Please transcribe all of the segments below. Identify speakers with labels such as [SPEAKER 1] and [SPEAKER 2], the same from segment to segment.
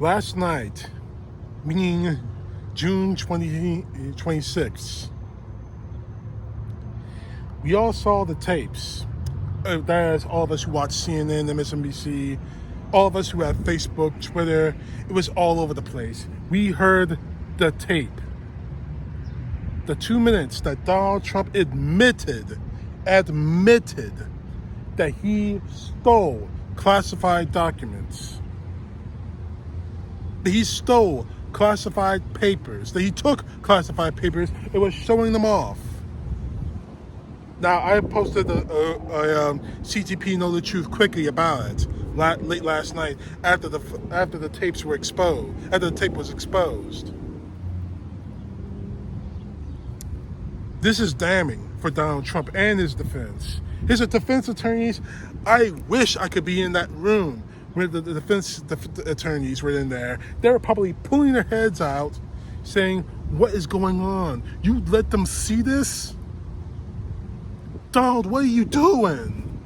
[SPEAKER 1] Last night, meaning June 2026, we all saw the tapes. That's all of us who watch CNN, MSNBC, all of us who have Facebook, Twitter. It was all over the place. We heard the tape. The 2 minutes that Donald Trump admitted that he stole classified documents. That he stole classified papers. That he took classified papers and was showing them off. Now, I posted a CTP Know the Truth quickly about it late last night after the tapes were exposed. After the tape was exposed. This is damning for Donald Trump and his defense. His defense attorneys, I wish I could be in that room when the defense attorneys were in there. They were probably pulling their heads out saying, what is going on? You let them see this? Donald, what are you doing?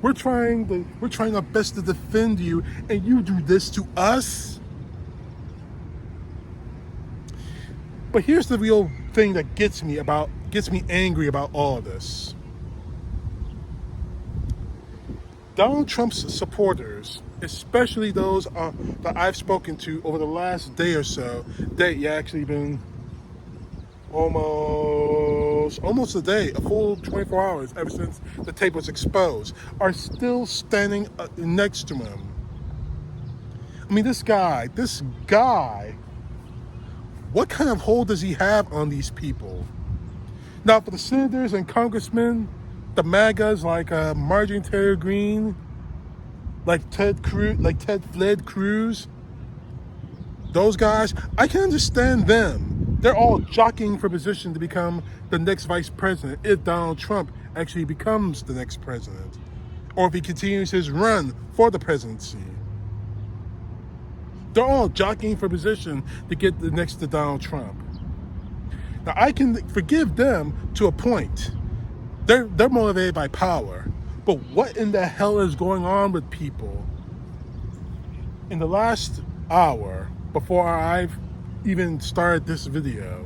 [SPEAKER 1] We're trying our best to defend you, and you do this to us? But here's the real thing that gets me angry about all of this. Donald Trump's supporters, especially those that I've spoken to over the last day or so, actually been almost a day, a full 24 hours ever since the tape was exposed, are still standing next to him. I mean, this guy, what kind of hold does he have on these people? Now, for the senators and congressmen, the MAGAs like Marjorie Taylor Greene, like Ted Cruz, those guys, I can understand them. They're all jockeying for position to become the next vice president if Donald Trump actually becomes the next president, or if he continues his run for the presidency. They're all jockeying for position to get the next to Donald Trump. Now, I can forgive them to a point. They're motivated by power. But what in the hell is going on with people? In the last hour, before I've even started this video,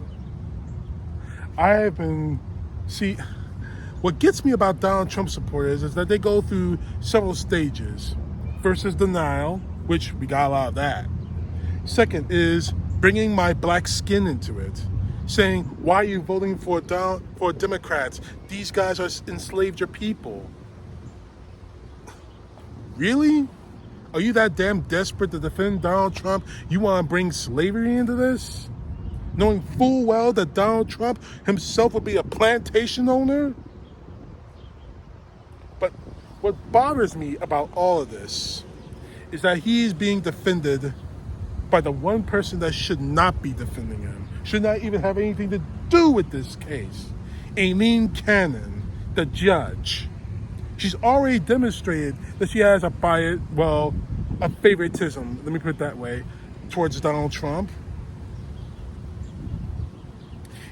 [SPEAKER 1] what gets me about Donald Trump supporters is that they go through several stages. First is denial, which we got a lot of that. Second is bringing my black skin into it, saying, why are you voting for Democrats? These guys are enslaved your people. Really? Are you that damn desperate to defend Donald Trump? You want to bring slavery into this? Knowing full well that Donald Trump himself would be a plantation owner? But what bothers me about all of this is that he's being defended by the one person that should not be defending him, should not even have anything to do with this case. Aileen Cannon, the judge. She's already demonstrated that she has a favoritism, let me put it that way, towards Donald Trump.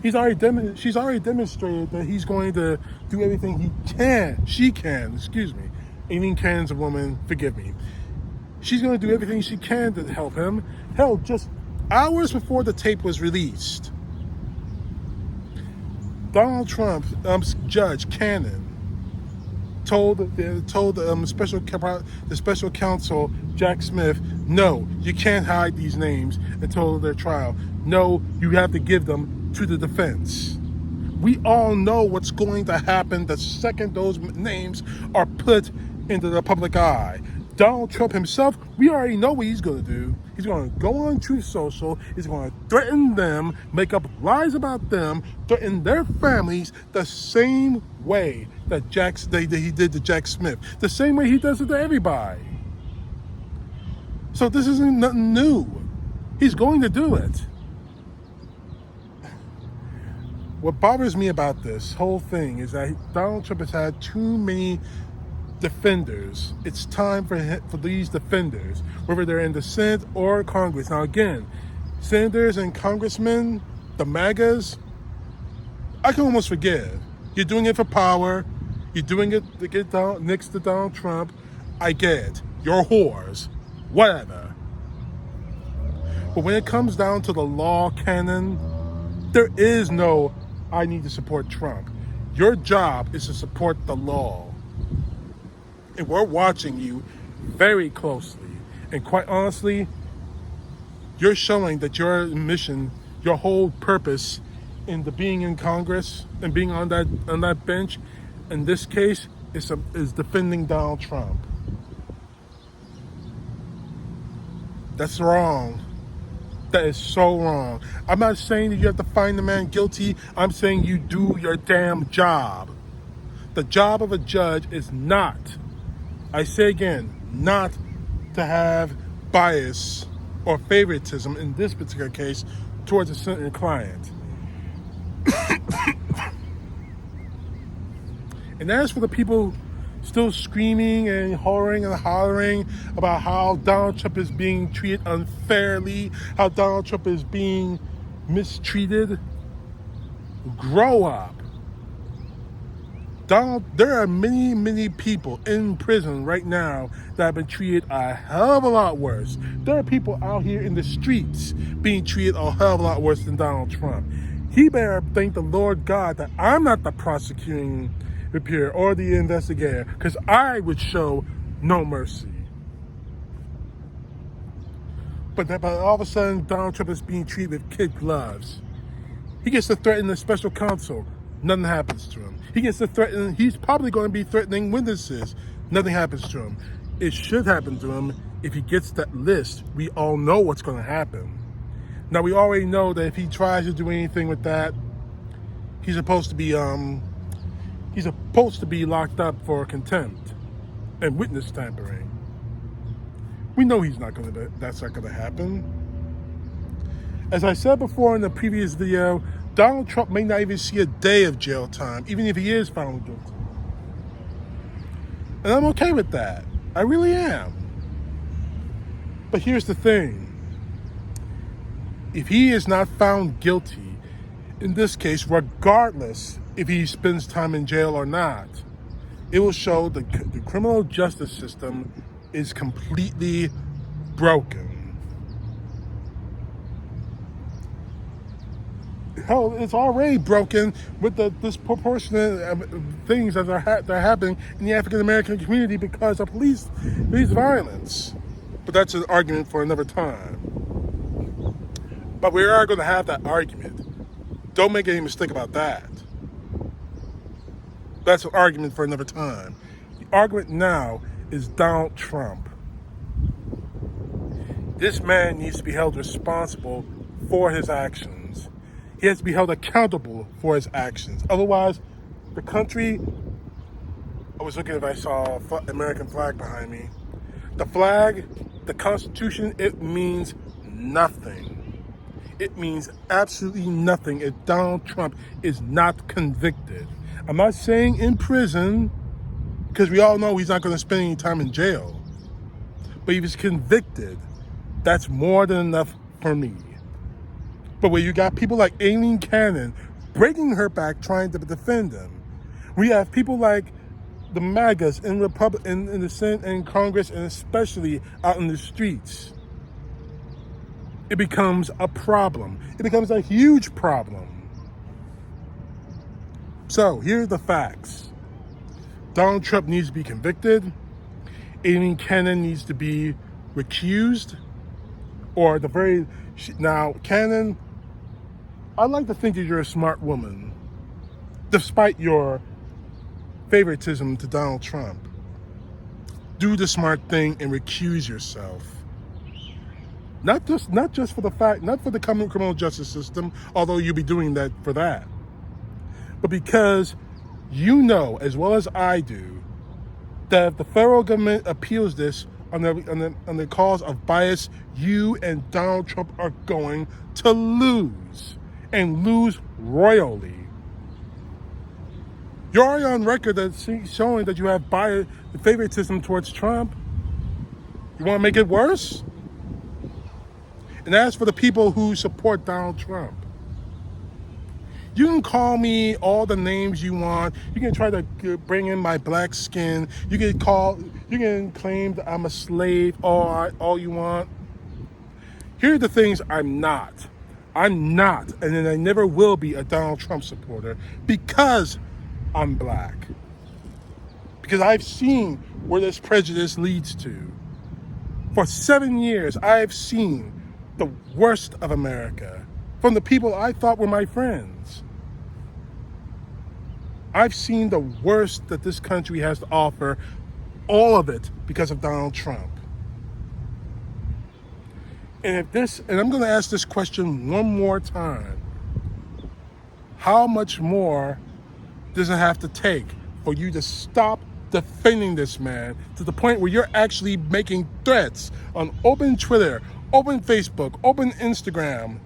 [SPEAKER 1] She's already demonstrated that he's going to do everything she can, Aileen Cannon's a woman, forgive me. She's going to do everything she can to help him. Hell, just hours before the tape was released, Donald Trump, Judge Cannon, told the special counsel Jack Smith, no, you can't hide these names until their trial. No, you have to give them to the defense. We all know what's going to happen the second those names are put into the public eye. Donald Trump himself, we already know what he's going to do. He's going to go on Truth Social. He's going to threaten them, make up lies about them, threaten their families the same way that he did to Jack Smith, the same way he does it to everybody. So this isn't nothing new. He's going to do it. What bothers me about this whole thing is that Donald Trump has had too many defenders. It's time for these defenders, whether they're in the Senate or Congress. Now again, senators and congressmen, the MAGAs, I can almost forgive. You're doing it for power. You're doing it to get down next to Donald Trump. I get it. You're whores. Whatever. But when it comes down to the law canon, there is no, I need to support Trump. Your job is to support the law. And we're watching you very closely. And quite honestly, you're showing that your mission, your whole purpose in the being in Congress and being on that bench, in this case, is defending Donald Trump. That's wrong. That is so wrong. I'm not saying that you have to find the man guilty. I'm saying you do your damn job. The job of a judge is not, I say again, not to have bias or favoritism, in this particular case, towards a certain client. And as for the people still screaming and hollering about how Donald Trump is being treated unfairly, how Donald Trump is being mistreated, grow up. There are many people in prison right now that have been treated a hell of a lot worse. There are people out here in the streets being treated a hell of a lot worse than Donald Trump. He better thank the Lord God that I'm not the prosecuting reporter or the investigator, because I would show no mercy. But all of a sudden, Donald Trump is being treated with kid gloves. He gets to threaten the special counsel. Nothing happens to him. He gets to threaten, he's probably going to be threatening witnesses. Nothing happens to him. It should happen to him if he gets that list. We all know what's going to happen. Now, we already know that if he tries to do anything with that, he's supposed to be locked up for contempt and witness tampering. We know that's not going to happen. As I said before in the previous video, Donald Trump may not even see a day of jail time, even if he is found guilty. And I'm okay with that. I really am. But here's the thing. If he is not found guilty, in this case, regardless if he spends time in jail or not, it will show the criminal justice system is completely broken. Hell, it's already broken with the disproportionate things that are happening in the African American community because of police violence. But that's an argument for another time. But we are going to have that argument. Don't make any mistake about that. That's an argument for another time. The argument now is Donald Trump. This man needs to be held responsible for his actions. He has to be held accountable for his actions. Otherwise, the country, I was looking if I saw an American flag behind me. The flag, the Constitution, it means nothing. It means absolutely nothing if Donald Trump is not convicted. I'm not saying in prison, because we all know he's not going to spend any time in jail. But if he's convicted, that's more than enough for me. But where you got people like Aileen Cannon breaking her back trying to defend him, we have people like the MAGAs in the Senate and Congress, and especially out in the streets, it becomes a problem. It becomes a huge problem. So here are the facts. Donald Trump needs to be convicted. Aileen Cannon needs to be recused, or now Cannon, I'd like to think that you're a smart woman, despite your favoritism to Donald Trump. Do the smart thing and recuse yourself. Not just for the criminal justice system, although you'll be doing that for that, but because you know as well as I do that if the federal government appeals this on the cause of bias, you and Donald Trump are going to lose, and lose royally. You're already on record that's showing that you have bias, favoritism towards Trump. You want to make it worse? And as for the people who support Donald Trump, you can call me all the names you want. You can try to bring in my black skin. You can claim that I'm a slave all you want. Here are the things I'm not. I'm not, and then I never will be a Donald Trump supporter because I'm black. Because I've seen where this prejudice leads to. For 7 years, I've seen the worst of America from the people I thought were my friends. I've seen the worst that this country has to offer, all of it because of Donald Trump. And I'm going to ask this question one more time. How much more does it have to take for you to stop defending this man to the point where you're actually making threats on open Twitter, open Facebook, open Instagram?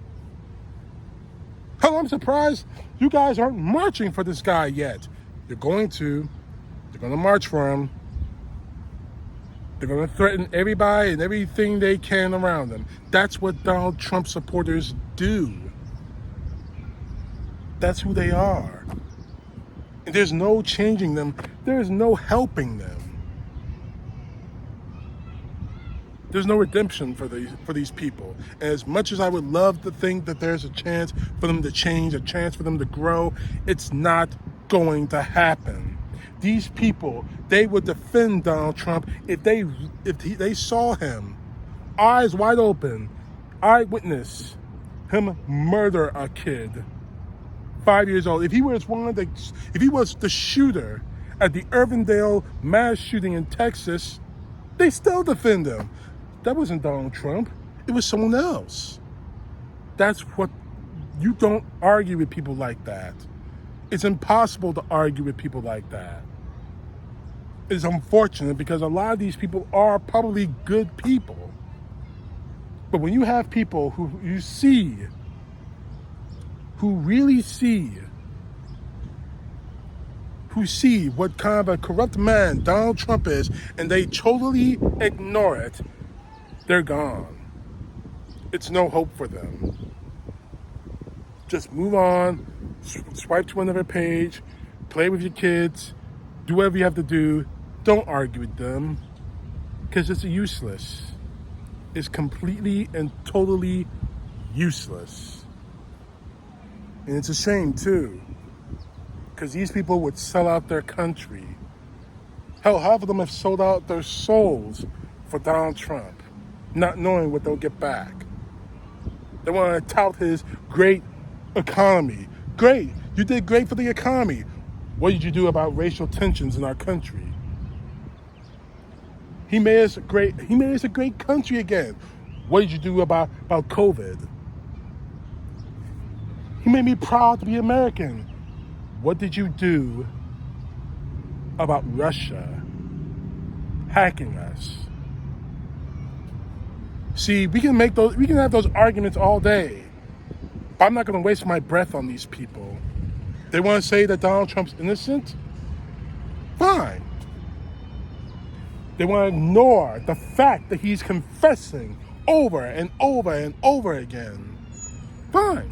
[SPEAKER 1] Hell, I'm surprised you guys aren't marching for this guy yet. You're going to. They're going to march for him. They're going to threaten everybody and everything they can around them. That's what Donald Trump supporters do. That's who they are. And there's no changing them. There's no helping them. There's no redemption for these people. And as much as I would love to think that there's a chance for them to change, a chance for them to grow, it's not going to happen. These people, they would defend Donald Trump if they saw him, eyes wide open, eyewitness, him murder a kid, 5 years old. If he was the shooter at the Irvindale mass shooting in Texas, they still defend him. That wasn't Donald Trump. It was someone else. You don't argue with people like that. It's impossible to argue with people like that. It's unfortunate because a lot of these people are probably good people. But when you have people who really see what kind of a corrupt man Donald Trump is, and they totally ignore it, they're gone. It's no hope for them. Just move on, swipe to another page, play with your kids, do whatever you have to do. Don't argue with them, because it's useless. It's completely and totally useless. And it's a shame, too, because these people would sell out their country. Hell, half of them have sold out their souls for Donald Trump, not knowing what they'll get back. They want to tout his great economy. Great, you did great for the economy. What did you do about racial tensions in our country? He made us a great country again. What did you do about COVID? He made me proud to be American. What did you do about Russia hacking us? See, we can have those arguments all day, but I'm not going to waste my breath on these people. They want to say that Donald Trump's innocent? Fine. They want to ignore the fact that he's confessing over and over and over again. Fine.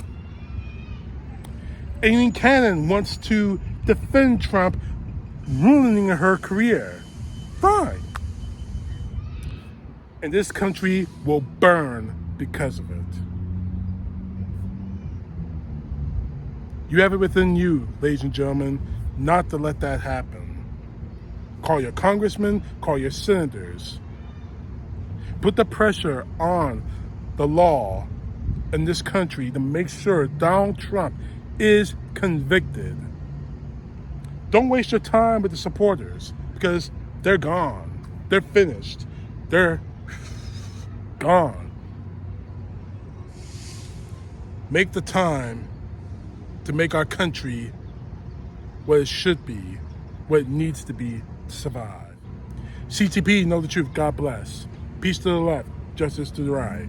[SPEAKER 1] Amy Cannon wants to defend Trump ruining her career. Fine. And this country will burn because of it. You have it within you, ladies and gentlemen, not to let that happen. Call your congressmen, call your senators. Put the pressure on the law in this country to make sure Donald Trump is convicted. Don't waste your time with the supporters because they're gone. They're finished. They're gone. Make the time to make our country what it should be, what it needs to be to survive. CTP, know the truth. God bless. Peace to the left, justice to the right.